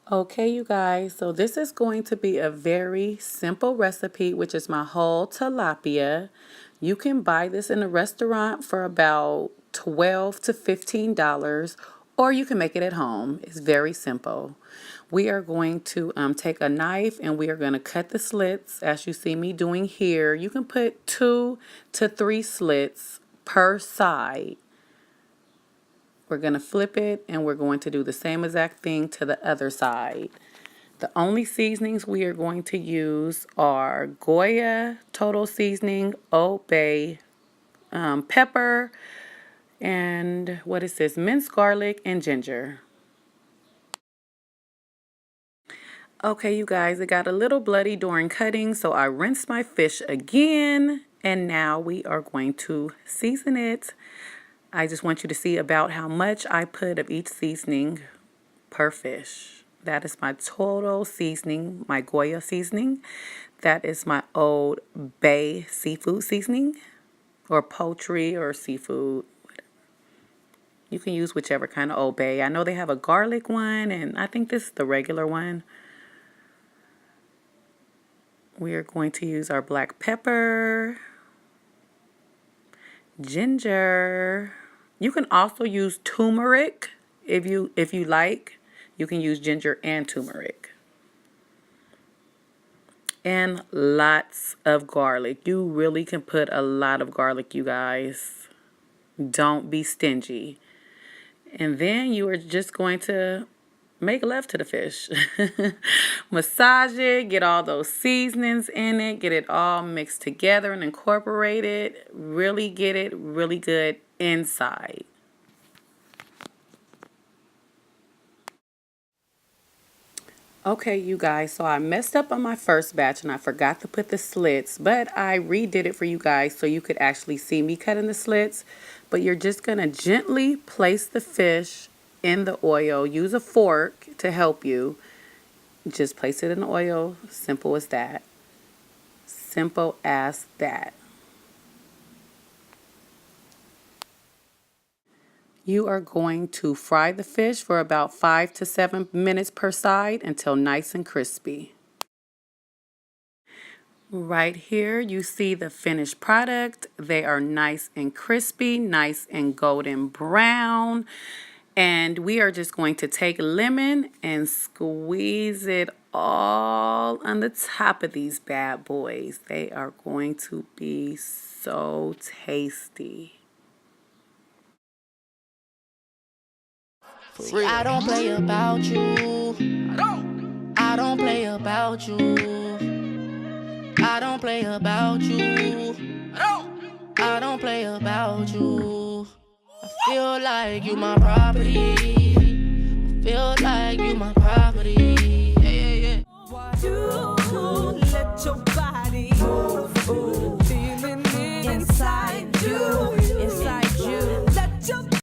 Okay, you guys, so this is going to be a very simple recipe, which is my whole tilapia. You can buy this in a restaurant for about $12 to $15, or you can make it at home. It's very simple. We are going to take a knife and we are going to cut the slits as you see me doing here. You can put 2 to 3 slits per side. We're going to flip it and we're going to do the same exact thing to the other side. The only seasonings we are going to use are Goya total seasoning, Old Bay, pepper, and what is this? Minced garlic and ginger. Okay, you guys, it got a little bloody during cutting, so I rinsed my fish again, and now we are going to season it. I just want you to see about how much I put of each seasoning per fish. That is my total seasoning, my Goya seasoning. That is my Old Bay seafood seasoning, or poultry or seafood. You can use whichever kind of Old Bay. I know they have a garlic one, and I think this is the regular one. We are going to use our black pepper, ginger. You can also use turmeric if you like. You can use ginger and turmeric. And lots of garlic. You really can put a lot of garlic, you guys. Don't be stingy. And then you are just going to make love to the fish. Massage it, get all those seasonings in it, get it all mixed together and incorporate it. Really get it really good inside. Okay, you guys, so I messed up on my first batch and I forgot to put the slits, but I redid it for you guys so you could actually see me cutting the slits. But you're just going to gently place the fish in the oil. Use a fork to help you. Just place it in the oil. Simple as that. Simple as that. You are going to fry the fish for about 5 to 7 minutes per side until nice and crispy. Right here you see the finished product. They are nice and crispy, nice and golden brown. And we are just going to take lemon and squeeze it all on the top of these bad boys. They are going to be so tasty. See, I don't play about you. I don't play about you. I don't play about you. I don't play about you. I feel like you my property. I feel like you my